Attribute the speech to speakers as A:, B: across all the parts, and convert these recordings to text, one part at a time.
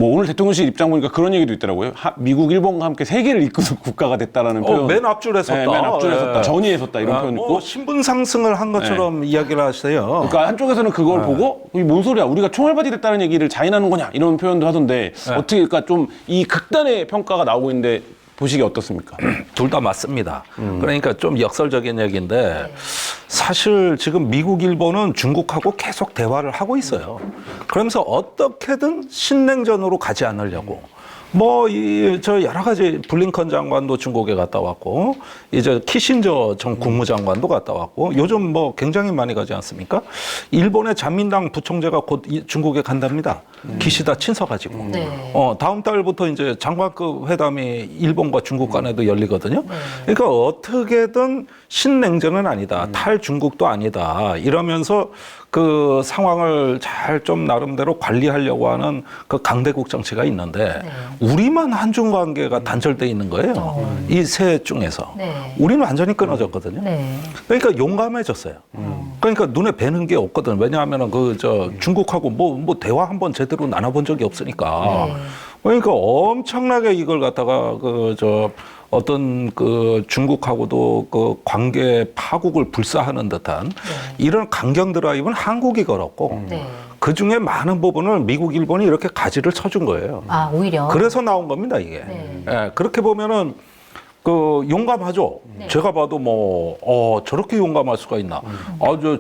A: 뭐 오늘 대통령실 입장 보니까 그런 얘기도 있더라고요. 미국, 일본과 함께 세계를 이끄는 국가가 됐다라는 표현.
B: 맨 앞줄에 섰다.
A: 네, 맨 앞줄에 섰다. 전위에 섰다 이런 표현 있고.
B: 신분 상승을 한 것처럼 이야기를 하세요.
A: 그러니까 한쪽에서는 그걸 보고 이게 뭔 소리야? 우리가 총알바지 됐다는 얘기를 자인하는 거냐? 이런 표현도 하던데 어떻게 그러니까 좀 이 극단의 평가가 나오고 있는데 보시기 어떻습니까?
B: 둘 다 맞습니다. 그러니까 좀 역설적인 얘기인데 사실 지금 미국, 일본은 중국하고 계속 대화를 하고 있어요. 그러면서 어떻게든 신냉전으로 가지 않으려고. 저 여러 가지 블링컨 장관도 중국에 갔다 왔고, 이제 키신저 전 국무장관도 갔다 왔고, 요즘 굉장히 많이 가지 않습니까? 일본의 자민당 부총재가 곧 중국에 간답니다. 기시다 친서 가지고. 다음 달부터 이제 장관급 회담이 일본과 중국 간에도 열리거든요. 그러니까 어떻게든 신냉전은 아니다. 탈중국도 아니다. 이러면서 그 상황을 잘 좀 나름대로 관리하려고 하는 그 강대국 정치가 있는데 우리만 한중 관계가 단절돼 있는 거예요. 이 세 중에서. 우리는 완전히 끊어졌거든요. 그러니까 용감해졌어요. 그러니까 눈에 뵈는 게 없거든. 왜냐하면 중국하고 뭐 대화 한번 제대로 나눠본 적이 없으니까. 그러니까 엄청나게 이걸 갖다가 어떤 중국하고도 그 관계 파국을 불사하는 듯한 이런 강경 드라이브는 한국이 걸었고 그 중에 많은 부분을 미국, 일본이 이렇게 가지를 쳐준 거예요.
C: 아, 오히려.
B: 그래서 나온 겁니다, 이게. 그렇게 보면은 용감하죠. 제가 봐도 저렇게 용감할 수가 있나.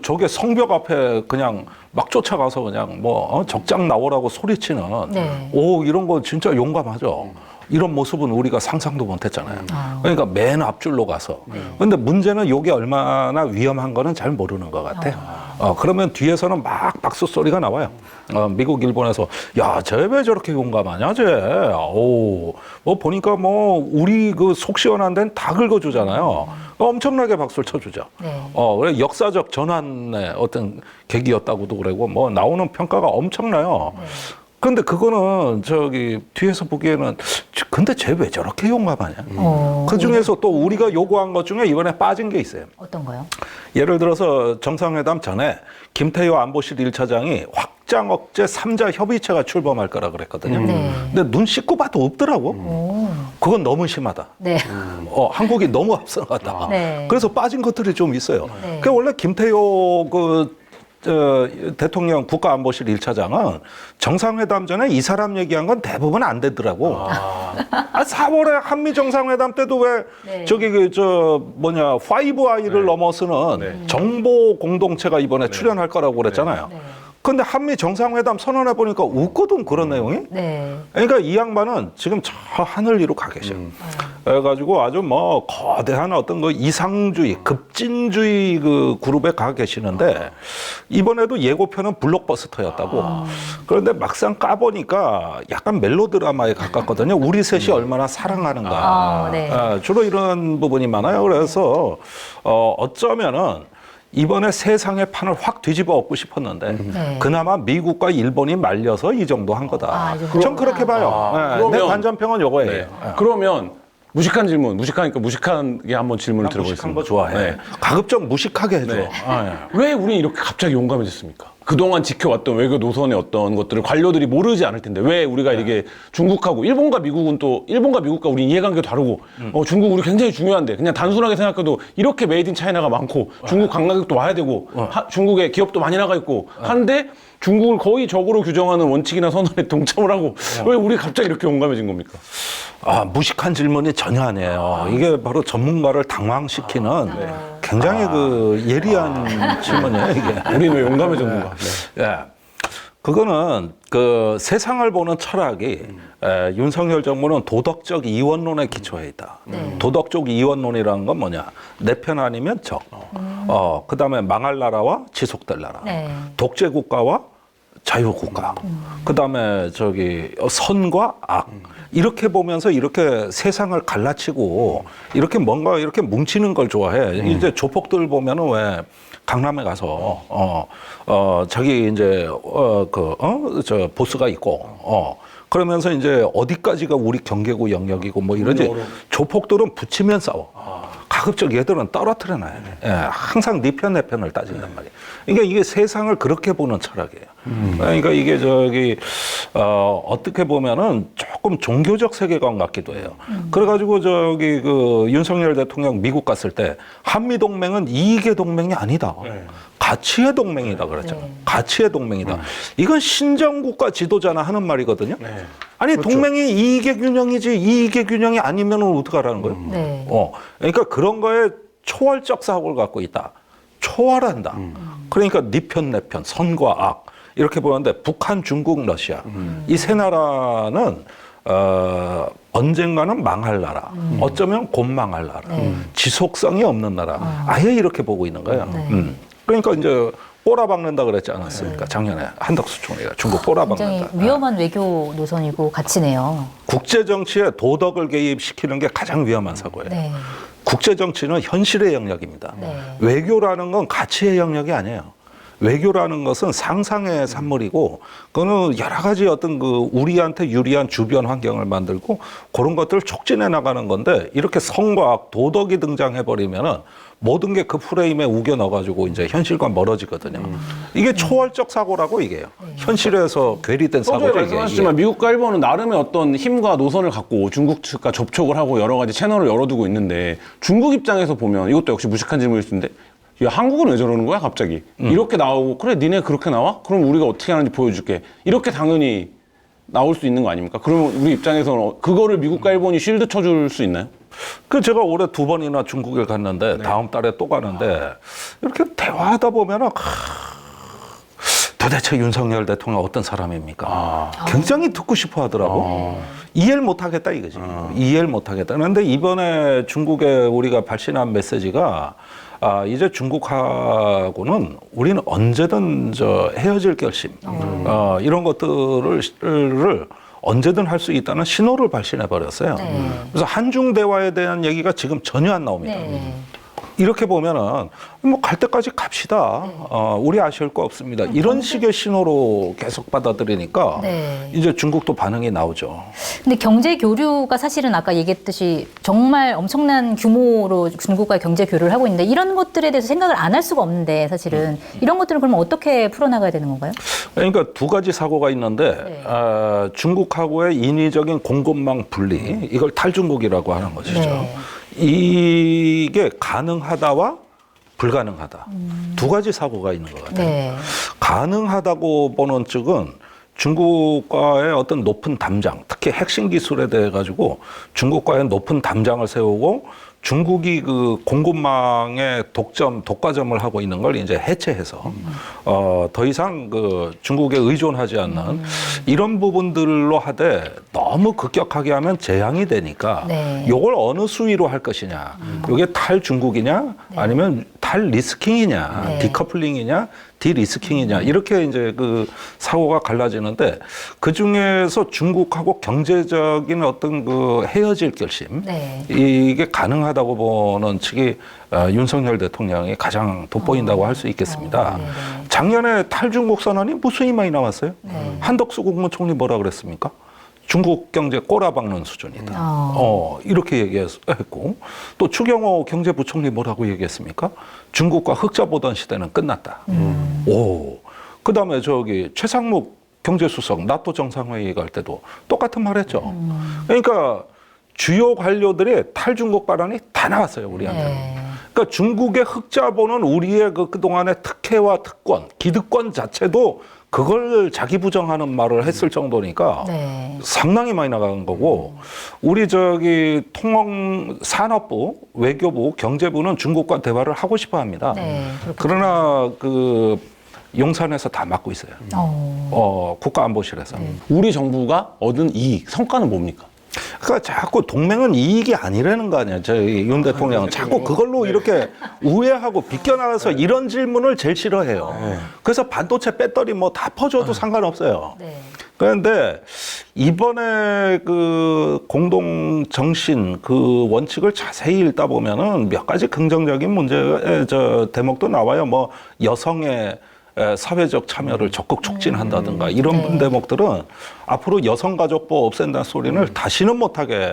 B: 저게 성벽 앞에 그냥 막 쫓아가서 그냥 적장 나오라고 소리치는 이런 거 진짜 용감하죠. 이런 모습은 우리가 상상도 못했잖아요. 그러니까 맨 앞줄로 가서. 그런데 문제는 이게 얼마나 위험한 거는 잘 모르는 것 같아요. 그러면 뒤에서는 막 박수 소리가 나와요. 미국, 일본에서 야, 쟤 왜 저렇게 용감하냐, 쟤. 보니까 우리 그 속 시원한 데는 다 긁어주잖아요. 엄청나게 박수를 쳐주죠. 그래 역사적 전환의 어떤 계기였다고도 그러고 나오는 평가가 엄청나요. 근데 그거는 뒤에서 보기에는 근데 쟤 왜 저렇게 용감하냐? 그 중에서 또 우리가 요구한 것 중에 이번에 빠진 게 있어요.
C: 어떤 거요?
B: 예를 들어서 정상회담 전에 김태효 안보실 1차장이 확장 억제 3자 협의체가 출범할 거라 그랬거든요. 근데 눈 씻고 봐도 없더라고. 그건 너무 심하다. 한국이 너무 앞서가다. 그래서 빠진 것들이 좀 있어요. 그 원래 김태효 대통령 국가안보실 1차장은 정상회담 전에 이 사람 얘기한 건 대부분 안 되더라고. 4월에 한미 정상회담 때도 왜 파이브 아이를 넘어서는 정보 공동체가 이번에 출연할 거라고 그랬잖아요. 근데 한미 정상회담 선언해 보니까 웃거든, 그런 내용이. 그러니까 이 양반은 지금 저 하늘 위로 가 계셔. 그래가지고 아주 거대한 어떤 이상주의, 급진주의 그 그룹에 가 계시는데 이번에도 예고편은 블록버스터였다고. 그런데 막상 까보니까 약간 멜로드라마에 가깝거든요. 우리 셋이 얼마나 사랑하는가. 주로 이런 부분이 많아요. 그래서 어쩌면은 이번에 세상의 판을 확 뒤집어 엎고 싶었는데 그나마 미국과 일본이 말려서 이 정도 한 거다. 전 그렇게 봐요. 내 관전평은 요거예요.
A: 그러면 무식한 질문, 무식하니까 무식하게 한번 질문을
B: 무식한
A: 들어보겠습니다.
B: 거 좋아해. 가급적 무식하게 해줘.
A: 왜 우리는 이렇게 갑자기 용감해졌습니까? 그동안 지켜왔던 외교 노선의 어떤 것들을 관료들이 모르지 않을 텐데 왜 우리가 이게 중국하고 일본과 미국은 또 일본과 미국과 우리 이해관계도 다르고 중국 우리 굉장히 중요한데 그냥 단순하게 생각해도 이렇게 메이드 인 차이나가 많고 중국 관광객도 와야 되고 중국에 기업도 많이 나가 있고 한데 중국을 거의 적으로 규정하는 원칙이나 선언에 동참을 하고 왜 우리 갑자기 이렇게 용감해진 겁니까?
B: 무식한 질문이 전혀 아니에요. 이게 바로 전문가를 당황시키는 굉장히 예리한 질문이에요, 이게.
A: 우리는 왜 용감해졌는가?
B: 그거는 세상을 보는 철학이 윤석열 정부는 도덕적 이원론에 기초해 있다. 도덕적 이원론이라는 건 뭐냐? 내 편 아니면 적. 그다음에 망할 나라와 지속될 나라. 독재 국가와 자유국가. 그다음에 선과 악. 이렇게 보면서 이렇게 세상을 갈라치고 이렇게 뭔가 이렇게 뭉치는 걸 좋아해. 이제 조폭들 보면은 왜 강남에 가서 자기 이제 보스가 있고 그러면서 이제 어디까지가 우리 경계구 영역이고 이러지. 조폭들은 붙이면 싸워. 가급적 얘들은 떨어뜨려 놔야 돼. 항상 네 편 내 편을 따진단 말이야. 그러니까 이게 세상을 그렇게 보는 철학이에요. 그러니까 이게 어떻게 보면은 조금 종교적 세계관 같기도 해요. 그래가지고 그 윤석열 대통령 미국 갔을 때 한미 동맹은 이익의 동맹이 아니다. 가치의 동맹이다 그랬잖아. 가치의 동맹이다. 이건 신정국가 지도자나 하는 말이거든요. 아니
A: 그렇죠.
B: 동맹이 이익의 균형이지 이익의 균형이 아니면 어떡하라는 거예요?
C: 네.
B: 그러니까 그런 거에 초월적 사고를 갖고 있다. 초월한다. 그러니까 네 편, 내 편, 선과 악 이렇게 보는데 북한, 중국, 러시아 이 세 나라는 언젠가는 망할 나라, 어쩌면 곧 망할 나라, 지속성이 없는 나라, 아예 이렇게 보고 있는 거예요. 그러니까 이제 꼬라박는다 그랬지 않았습니까? 작년에 한덕수 총리가 중국 꼬라박는다.
C: 굉장히 위험한 외교 노선이고 가치네요.
B: 국제 정치에 도덕을 개입시키는 게 가장 위험한 사고예요.
C: 네.
B: 국제 정치는 현실의 영역입니다.
C: 네.
B: 외교라는 건 가치의 영역이 아니에요. 외교라는 것은 상상의 산물이고, 그거는 여러 가지 어떤 그 우리한테 유리한 주변 환경을 만들고 그런 것들을 촉진해 나가는 건데, 이렇게 성과 도덕이 등장해버리면은 모든 게 그 프레임에 우겨 넣어가지고 이제 현실과 멀어지거든요. 이게 초월적 사고라고 이게요. 현실에서 괴리된
A: 서두에
B: 사고죠.
A: 말씀하셨지만 미국과 일본은 나름의 어떤 힘과 노선을 갖고 중국 측과 접촉을 하고 여러 가지 채널을 열어두고 있는데, 중국 입장에서 보면 이것도 역시 무식한 질문일 수 있는데, 야, 한국은 왜 저러는 거야 갑자기? 이렇게 나오고, 그래 니네 그렇게 나와? 그럼 우리가 어떻게 하는지 보여줄게. 이렇게 당연히 나올 수 있는 거 아닙니까? 그러면 우리 입장에서는 그거를 미국과 일본이 쉴드 쳐줄 수 있나요?
B: 제가 올해 2번이나 중국에 갔는데 다음 달에 또 가는데 이렇게 대화하다 보면은 도대체 윤석열 대통령 어떤 사람입니까? 굉장히 듣고 싶어 하더라고. 이해를 못 하겠다 이거지. 이해를 못 하겠다. 그런데 이번에 중국에 우리가 발신한 메시지가 이제 중국하고는 우리는 언제든 헤어질 결심, 이런 것들을 언제든 할 수 있다는 신호를 발신해 버렸어요. 그래서 한중 대화에 대한 얘기가 지금 전혀 안 나옵니다. 이렇게 보면은 뭐 갈 때까지 갑시다. 우리 아쉬울 거 없습니다. 이런 식의 신호로 계속 받아들이니까 이제 중국도 반응이 나오죠.
C: 근데 경제 교류가 사실은 아까 얘기했듯이 정말 엄청난 규모로 중국과 경제 교류를 하고 있는데, 이런 것들에 대해서 생각을 안 할 수가 없는데, 사실은 이런 것들은 그러면 어떻게 풀어나가야 되는 건가요?
B: 그러니까 두 가지 사고가 있는데 중국하고의 인위적인 공급망 분리, 이걸 탈중국이라고 하는 것이죠. 이게 가능하다와 불가능하다. 두 가지 사고가 있는 것 같아요. 가능하다고 보는 측은 중국과의 어떤 높은 담장, 특히 핵심 기술에 대해 가지고 중국과의 높은 담장을 세우고 중국이 그 공급망의 독과점을 하고 있는 걸 이제 해체해서 더 이상 그 중국에 의존하지 않는 이런 부분들로 하되, 너무 급격하게 하면 재앙이 되니까 요걸 어느 수위로 할 것이냐, 요게 탈중국이냐 아니면 탈리스킹이냐, 디커플링이냐 디리스킹이냐, 이렇게 이제 그 사고가 갈라지는데, 그 중에서 중국하고 경제적인 어떤 그 헤어질 결심, 이게 가능하다고 보는 측이 윤석열 대통령이 가장 돋보인다고 할 수 있겠습니다. 작년에 탈중국 선언이 무수히 많이 나왔어요. 한덕수 국무총리 뭐라 그랬습니까? 중국 경제 꼬라박는 수준이다. 이렇게 얘기했고, 또 추경호 경제부총리 뭐라고 얘기했습니까? 중국과 흑자 보던 시대는 끝났다. 그 다음에 최상목 경제수석 나토 정상회의 갈 때도 똑같은 말 했죠. 그러니까 주요 관료들의 탈중국 발언이 다 나왔어요, 우리한테. 그러니까 중국의 흑자 보는 우리의 그동안의 특혜와 특권, 기득권 자체도 그걸 자기 부정하는 말을 했을 정도니까 상당히 많이 나간 거고, 우리 산업부, 외교부, 경제부는 중국과 대화를 하고 싶어 합니다. 그러나 그 용산에서 다 막고 있어요. 국가안보실에서.
A: 우리 정부가 얻은 이익, 성과는 뭡니까?
B: 그러니까 자꾸 동맹은 이익이 아니라는 거 아니야. 저희 윤 대통령은 자꾸 그걸로 이렇게 우회하고 비껴나가서 이런 질문을 제일 싫어해요. 그래서 반도체 배터리 뭐 다 퍼줘도 상관없어요. 그런데 이번에 그 공동 정신 그 원칙을 자세히 읽다 보면은 몇 가지 긍정적인 문제의 대목도 나와요. 뭐 여성의 사회적 참여를 적극 촉진한다든가 이런 대목들은 앞으로 여성가족부 없앤다는 소리를 다시는 못하게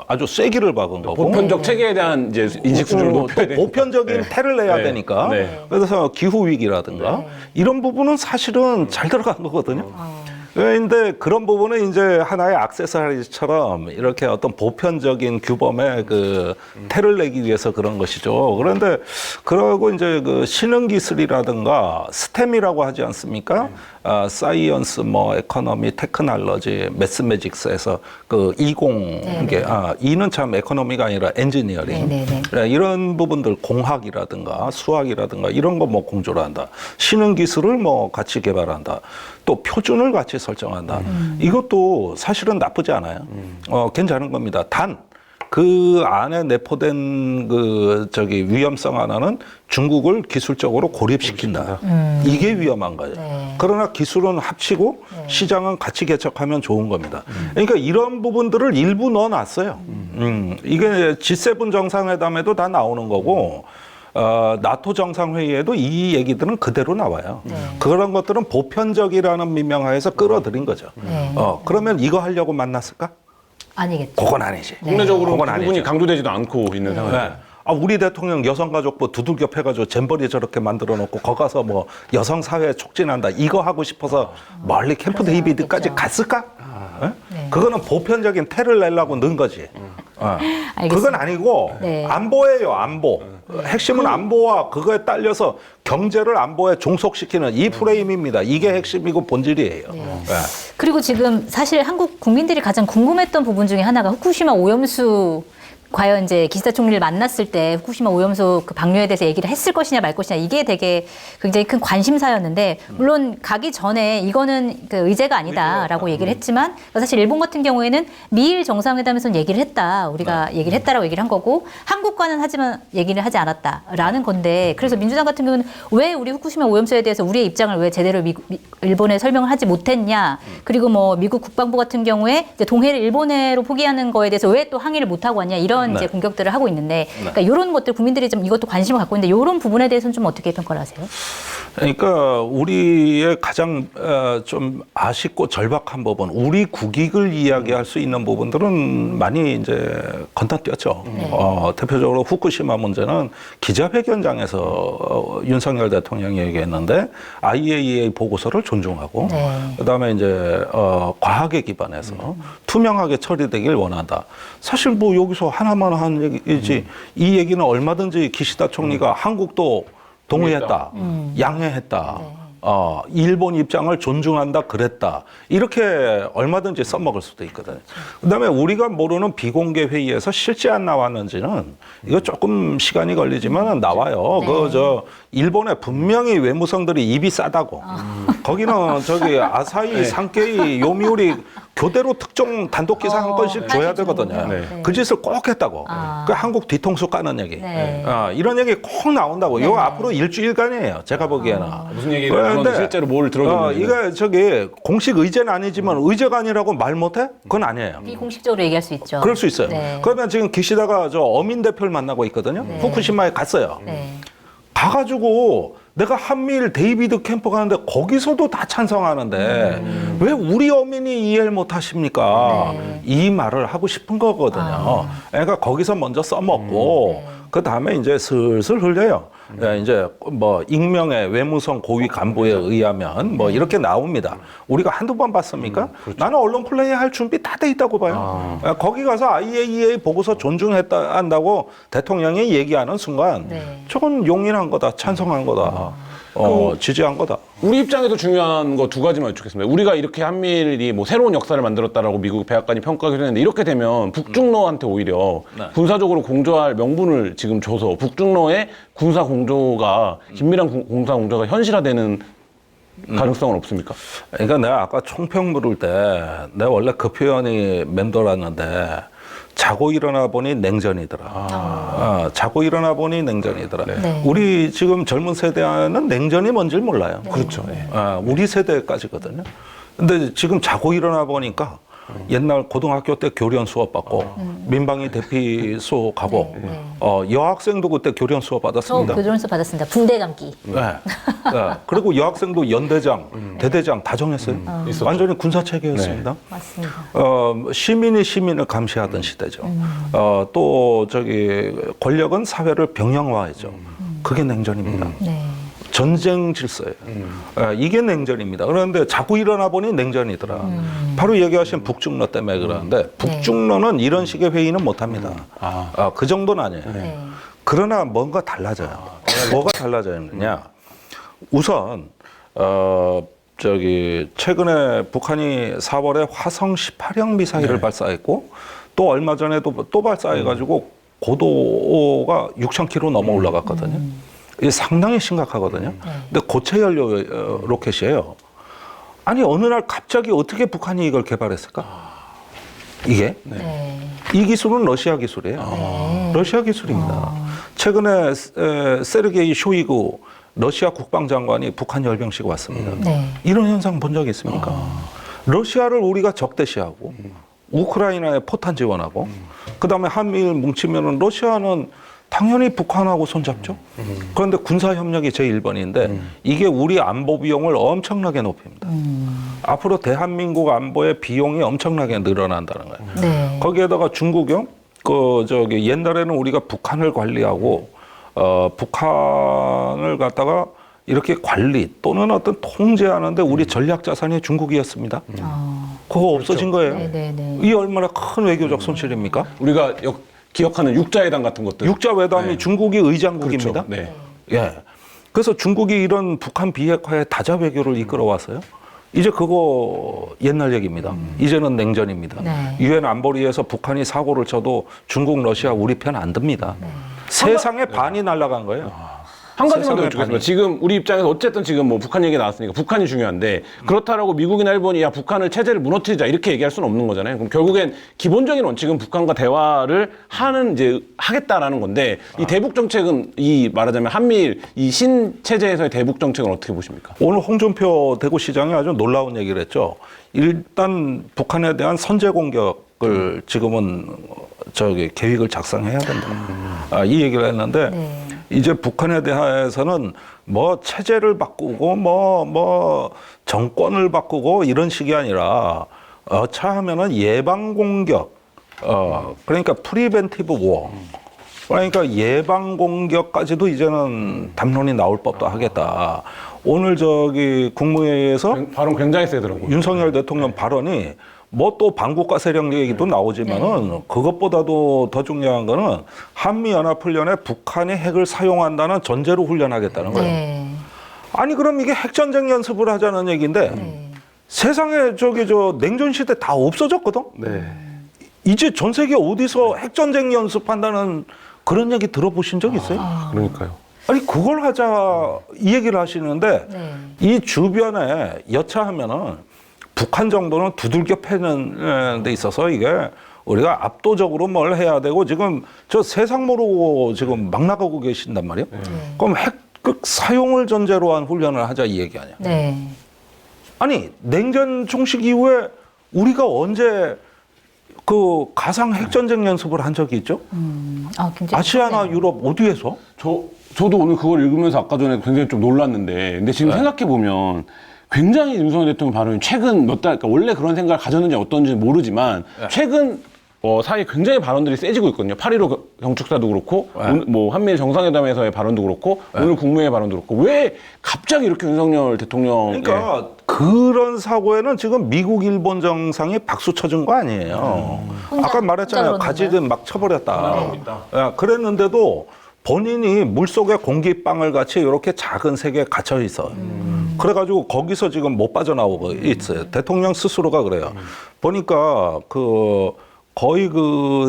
B: 아주 쐐기를 박은 거고.
A: 보편적 체계에 대한 이제 인식 수준을 높여야 되니까.
B: 보편적인 태를 내야 되니까. 그래서 기후 위기라든가 이런 부분은 사실은 잘 들어간 거거든요. 그런데 그런 부분은 이제 하나의 액세서리처럼 이렇게 어떤 보편적인 규범의 그 태를 내기 위해서 그런 것이죠. 그런데 그러고 이제 그 신흥기술이라든가 스템이라고 하지 않습니까? 사이언스, 뭐 에코노미, 테크놀로지, 매스매직스에서 그 20개, 이는 참 에코노미가 아니라 엔지니어링. 이런 부분들 공학이라든가 수학이라든가 이런 거 뭐 공조를 한다. 신흥기술을 뭐 같이 개발한다. 또 표준을 같이 설정한다. 이것도 사실은 나쁘지 않아요. 괜찮은 겁니다. 단 그 안에 내포된 그 위험성 하나는 중국을 기술적으로 고립시킨다. 이게 위험한 거예요. 그러나 기술은 합치고 시장은 같이 개척하면 좋은 겁니다. 그러니까 이런 부분들을 일부 넣어놨어요. 이게 G7 정상회담에도 다 나오는 거고 나토 정상회의에도 이 얘기들은 그대로 나와요. 그런 것들은 보편적이라는 민명하에서 끌어들인 거죠. 그러면 이거 하려고 만났을까?
C: 아니겠죠.
B: 그건 아니지.
A: 국내적으로
B: 그건
A: 그 부분이 강조되지도 않고 있는 상황이에요.
B: 우리 대통령 여성가족부 두들겨 패가지고 잼버리 저렇게 만들어 놓고 거기 가서 뭐 여성사회 촉진한다 이거 하고 싶어서 멀리 캠프 데이비드까지 갔을까? 그거는 보편적인 태를 내려고 넣은 거지. 그건 아니고 안보예요, 안보. 핵심은 안보와 그거에 딸려서 경제를 안보에 종속시키는 이 프레임입니다. 이게 핵심이고 본질이에요.
C: 그리고 지금 사실 한국 국민들이 가장 궁금했던 부분 중에 하나가 후쿠시마 오염수 과연 이제 기시다 총리를 만났을 때 후쿠시마 오염수 그 방류에 대해서 얘기를 했을 것이냐 말 것이냐 이게 되게 굉장히 큰 관심사였는데 물론 가기 전에 이거는 그 의제가 아니다라고 얘기를 했지만 사실 일본 같은 경우에는 미일 정상회담에서는 얘기를 했다. 우리가 얘기를 했다라고 얘기를 한 거고 한국과는 하지만 얘기를 하지 않았다라는 건데 그래서 민주당 같은 경우는 왜 우리 후쿠시마 오염수에 대해서 우리의 입장을 왜 제대로 일본에 설명을 하지 못했냐. 그리고 뭐 미국 국방부 같은 경우에 이제 동해를 일본해로 포기하는 거에 대해서 왜 또 항의를 못하고 왔냐 이런 이제 공격들을 하고 있는데 그러니까 이런 것들 국민들이 좀 이것도 관심을 갖고 있는데 이런 부분에 대해서는 좀 어떻게 평가를 하세요?
B: 그러니까 우리의 가장 좀 아쉽고 절박한 부분, 우리 국익을 이야기할 수 있는 부분들은 많이 이제 건너뛰었죠. 대표적으로 후쿠시마 문제는 기자회견장에서 윤석열 대통령이 얘기했는데 IAEA 보고서를 존중하고 그다음에 이제 과학에 기반해서 투명하게 처리되길 원한다. 사실 뭐 여기서 하나만 한 얘기지 이 얘기는 얼마든지 기시다 총리가 한국도 동의했다, 양해했다, 일본 입장을 존중한다, 그랬다. 이렇게 얼마든지 써먹을 수도 있거든요. 그다음에 우리가 모르는 비공개 회의에서 실제 안 나왔는지는 이거 조금 시간이 걸리지만 나와요. 일본에 분명히 외무성들이 입이 싸다고. 거기는 아사히, 산케이, 요미우리 교대로 특정 단독 기사 한 건씩 줘야 되거든요. 그 짓을 꼭 했다고. 그 한국 뒤통수 까는 얘기. 이런 얘기 꼭 나온다고. 이거 앞으로 일주일간이에요. 제가 보기에는.
A: 무슨 얘기를 하는데 실제로 뭘 들어줬는지.
B: 이게 공식 의제는 아니지만 의제가 아니라고 말 못해? 그건 아니에요.
C: 비공식적으로 얘기할 수 있죠.
B: 그럴 수 있어요. 그러면 지금 기시다가 어민 대표를 만나고 있거든요. 후쿠시마에 갔어요. 가가지고 내가 한미일 데이비드 캠프 가는데 거기서도 다 찬성하는데 왜 우리 어민이 이해를 못 하십니까? 이 말을 하고 싶은 거거든요. 그러니까 거기서 먼저 써먹고 그 다음에 이제 슬슬 흘려요. 이제 뭐 익명의 외무성 고위 간부에 의하면 뭐 이렇게 나옵니다. 우리가 한두 번 봤습니까? 그렇죠. 나는 언론 플레이 할 준비 다 돼 있다고 봐요. 거기 가서 IAEA 보고서 존중했다 한다고 대통령이 얘기하는 순간 저건 용인한 거다, 찬성한 거다. 지지한 거다.
A: 우리 입장에서 중요한 거 두 가지만 여쭙겠습니다. 우리가 이렇게 한미일이 뭐 새로운 역사를 만들었다라고 미국 백악관이 평가하기로 했는데 이렇게 되면 북중로한테 오히려 군사적으로 공조할 명분을 지금 줘서 북중로의 군사 공조가 긴밀한 군사 공조가 현실화되는 가능성은 없습니까?
B: 그러니까 내가 아까 총평 물을 때 내가 원래 그 표현이 맴돌았는데 자고 일어나 보니 냉전이더라. 자고 일어나 보니 냉전이더라. 우리 지금 젊은 세대는 냉전이 뭔지 몰라요.
A: 그렇죠.
B: 우리 세대까지거든요. 근데 지금 자고 일어나 보니까 옛날 고등학교 때 교련 수업 받고 민방위 대피소 가고 여학생도 그때 교련 수업
C: 저
B: 받았습니다.
C: 교련수 받았습니다. 붕대 감기.
B: 네. 네. 그리고 여학생도 연대장, 대대장 다 정했어요. 완전히 군사 체계였습니다.
C: 맞습니다.
B: 시민이 시민을 감시하던 시대죠. 또 저기 권력은 사회를 병영화했죠. 그게 냉전입니다.
C: 네.
B: 전쟁 질서예요. 이게 냉전입니다. 그런데 자꾸 일어나 보니 냉전이더라. 바로 얘기하신 북중러 때문에 그러는데 북중러는 이런 식의 회의는 못합니다. 그 정도는 아니에요.
C: 네.
B: 그러나 뭔가 달라져요. 뭐가 달라졌느냐? 우선 저기 최근에 북한이 4월에 화성 18형 미사일을 발사했고 또 얼마 전에도 또 발사해가지고 고도가 6,000km 넘어 올라갔거든요. 이게 상당히 심각하거든요. 근데 고체 연료 로켓이에요. 아니 어느 날 갑자기 어떻게 북한이 이걸 개발했을까? 이게
C: 네.
B: 이 기술은 러시아 기술이에요. 러시아 기술입니다. 최근에 세르게이 쇼이구 러시아 국방장관이 북한 열병식 왔습니다.
C: 네.
B: 이런 현상 본 적 있습니까? 러시아를 우리가 적대시하고 우크라이나에 포탄 지원하고 그다음에 한미일 뭉치면은 러시아는 당연히 북한하고 손잡죠. 그런데 군사 협력이 제1번인데 이게 우리 안보 비용을 엄청나게 높입니다. 앞으로 대한민국 안보의 비용이 엄청나게 늘어난다는 거예요.
C: 네.
B: 거기에다가 중국요. 저기 옛날에는 우리가 북한을 관리하고 북한을 갖다가 이렇게 관리 또는 어떤 통제하는데 우리 전략 자산이 중국이었습니다. 그거 없어진 거예요.
C: 네.
B: 이 얼마나 큰 외교적 손실입니까?
A: 우리가 기억하는 육자회담 같은 것들.
B: 육자회담이 중국이 의장국입니다.
A: 그렇죠. 네.
B: 예. 그래서 중국이 이런 북한 비핵화의 다자 외교를 이끌어왔어요. 이제 그거 옛날 얘기입니다. 이제는 냉전입니다.
C: 네.
B: 유엔 안보리에서 북한이 사고를 쳐도 중국, 러시아 우리 편 안 듭니다. 세상의 반이 날아간 거예요.
A: 한 가지만 더
B: 세상의
A: 여쭙겠습니다.
B: 반이.
A: 지금 우리 입장에서 어쨌든 지금 뭐 북한 얘기 나왔으니까 북한이 중요한데 그렇다라고 미국이나 일본이 야 북한을 체제를 무너뜨리자 이렇게 얘기할 수는 없는 거잖아요. 그럼 결국엔 기본적인 원칙은 북한과 대화를 하겠다라는 건데 이 대북 정책은 이 말하자면 한미일 이 신체제에서의 대북 정책은 어떻게 보십니까?
B: 오늘 홍준표 대구시장이 아주 놀라운 얘기를 했죠. 일단 북한에 대한 선제 공격을 지금은 계획을 작성해야 된다. 이 얘기를 했는데
C: 네.
B: 이제 북한에 대해서는 뭐 체제를 바꾸고 뭐 정권을 바꾸고 이런 식이 아니라 차하면은 예방 공격 그러니까 프리벤티브 워 그러니까 예방 공격까지도 이제는 담론이 나올 법도 하겠다. 오늘 국무회의에서
A: 발언 굉장히 세더라고요.
B: 윤석열 대통령 발언이 뭐 또 반국가 세력 얘기도 나오지만은 그것보다도 더 중요한 거는 한미연합훈련에 북한이 핵을 사용한다는 전제로 훈련하겠다는 거예요.
C: 네.
B: 아니 그럼 이게 핵전쟁 연습을 하자는 얘기인데 세상에 냉전 시대 다 없어졌거든.
A: 네.
B: 이제 전 세계 어디서 핵전쟁 연습한다는 그런 얘기 들어보신 적 있어요?
A: 그러니까요.
B: 아니 그걸 하자 이 얘기를 하시는데
C: 네.
B: 이 주변에 여차하면은 북한 정도는 두들겨 패는 데 있어서 이게 우리가 압도적으로 뭘 해야 되고 지금 저 세상 모르고 지금 막 나가고 계신단 말이에요. 그럼 핵극 사용을 전제로 한 훈련을 하자 이 얘기 아니야.
C: 네.
B: 아니 냉전 종식 이후에 우리가 언제 그 가상 핵전쟁 연습을 한 적이 있죠?
C: 굉장히
B: 아시아나
C: 컸네요.
B: 유럽 어디에서?
A: 저도 오늘 그걸 읽으면서 아까 전에 굉장히 좀 놀랐는데 근데 지금 생각해 보면 굉장히 윤석열 대통령 발언이 최근 몇 달, 그러니까 원래 그런 생각을 가졌는지 어떤지 모르지만 최근 사이에 굉장히 발언들이 세지고 있거든요. 8.15 경축사도 그렇고 뭐 한미일 정상회담에서의 발언도 그렇고 오늘 국무회의 발언도 그렇고 왜 갑자기 이렇게 윤석열 대통령
B: 그러니까 그런 사고에는 지금 미국, 일본 정상이 박수 쳐준 거 아니에요. 아까 말했잖아요.
C: 혼자
B: 가지든 막 쳐버렸다. 그랬는데도 본인이 물속에 공기방울 같이 이렇게 작은 세계에 갇혀 있어. 그래가지고 거기서 지금 못 빠져나오고 있어요. 대통령 스스로가 그래요. 보니까 거의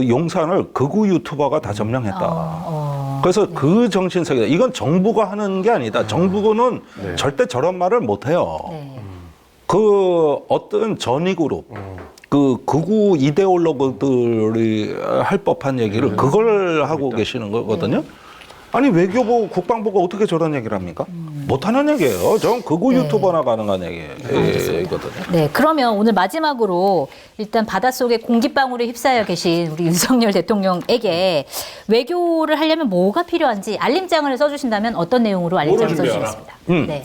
B: 용산을 극우 유튜버가 다 점령했다. 그래서 그 정신세계, 이건 정부가 하는 게 아니다. 정부는 절대 저런 말을 못 해요. 어떤 전위그룹, 극우 이데올로그들이 할 법한 얘기를 그걸 하고 계시는 거거든요. 아니 외교부, 국방부가 어떻게 저런 얘기를 합니까? 못하는 얘기예요. 전 그거 유튜버나 가능한 얘기거든요.
C: 네, 그러면 오늘 마지막으로 일단 바닷속에 공기방울에 휩싸여 계신 우리 윤석열 대통령에게 외교를 하려면 뭐가 필요한지 알림장을 써주신다면 어떤 내용으로 알림장을 써주시겠습니다. 네.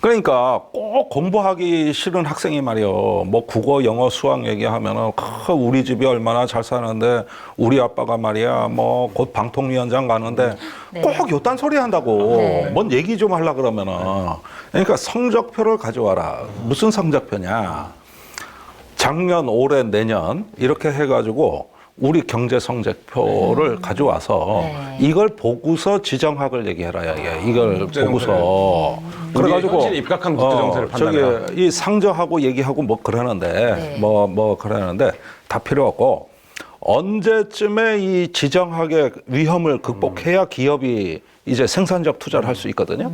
B: 그러니까 꼭 공부하기 싫은 학생이 말이요. 뭐 국어, 영어, 수학 얘기하면은 우리 집이 얼마나 잘 사는데 우리 아빠가 말이야 뭐 곧 방통위원장 가는데
C: 네.
B: 꼭 요딴 소리 한다고.
C: 네.
B: 뭔 얘기 좀 하려 그러면은 그러니까 성적표를 가져와라. 무슨 성적표냐? 작년, 올해, 내년 이렇게 해가지고 우리 경제 성적표를 가져와서
C: 네.
B: 이걸 보고서 지정학을 얘기해라. 이걸 보고서 그래가지고
A: 현실에 입각한 국제 정세를 판단해라.
B: 저기 이 상저하고 얘기하고 뭐 그러는데
C: 네.
B: 뭐 그러는데 다 필요 없고 언제쯤에 이 지정학의 위험을 극복해야 기업이 이제 생산적 투자를 할 수 있거든요.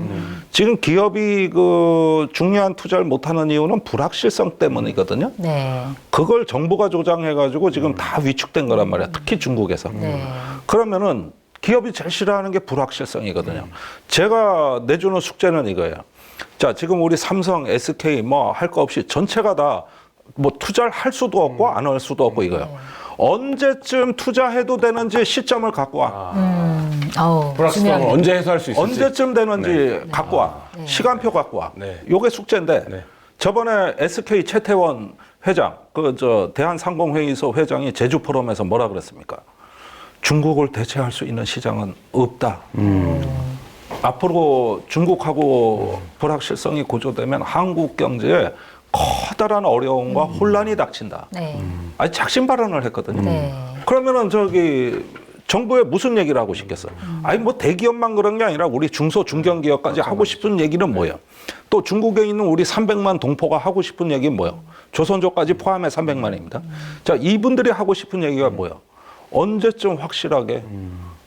B: 지금 기업이 그 중요한 투자를 못하는 이유는 불확실성 때문이거든요.
C: 네.
B: 그걸 정부가 조장해가지고 지금 다 위축된 거란 말이야. 특히 중국에서.
C: 네.
B: 그러면은 기업이 제일 싫어하는 게 불확실성이거든요. 제가 내주는 숙제는 이거예요. 자, 지금 우리 삼성, SK 뭐 할 거 없이 전체가 다 뭐 투자를 할 수도 없고 안 할 수도 없고 이거예요. 언제쯤 투자해도 되는지 시점을 갖고 와.
A: 불확실성을
C: 중요합니다.
A: 언제 해소할 수 있을지.
B: 언제쯤 되는지 갖고 와. 시간표 갖고 와.
A: 네.
B: 요게 숙제인데
A: 네.
B: 저번에 SK 최태원 회장, 대한상공회의소 회장이 제주 포럼에서 뭐라 그랬습니까? 중국을 대체할 수 있는 시장은 없다. 앞으로 중국하고 불확실성이 고조되면 한국 경제에 커다란 어려움과 혼란이 닥친다.
C: 네.
B: 아니 작심 발언을 했거든요.
C: 네.
B: 그러면은 저기 정부에 무슨 얘기를 하고 싶겠어? 아니 뭐 대기업만 그런 게 아니라 우리 중소 중견기업까지 하고 싶은 얘기는 뭐예요? 또 중국에 있는 우리 300만 동포가 하고 싶은 얘기는 뭐예요? 조선족까지 포함해 300만입니다. 자, 이분들이 하고 싶은 얘기가 뭐예요? 언제쯤 확실하게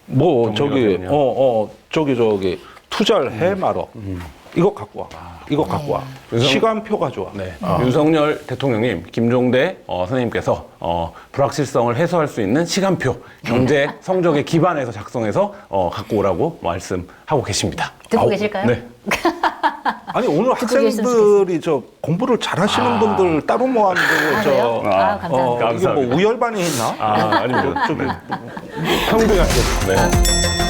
B: 뭐 저기 저기 투자를 해 말어. 이거 갖고 와. 이거 갖고 와. 시간표 가져와.
A: 네. 윤석열 대통령님, 김종대 선생님께서 불확실성을 해소할 수 있는 시간표, 경제 성적에 기반해서 작성해서 갖고 오라고 말씀하고 계십니다.
C: 듣고 계실까요?
A: 네.
B: 아니 오늘 학생들이 저 공부를 잘하시는 분들 따로 모았는데
C: 그래요? 감사합니다.
B: 이게 뭐 우열반이 있나?
A: 아닙니다. 평등하게. 네.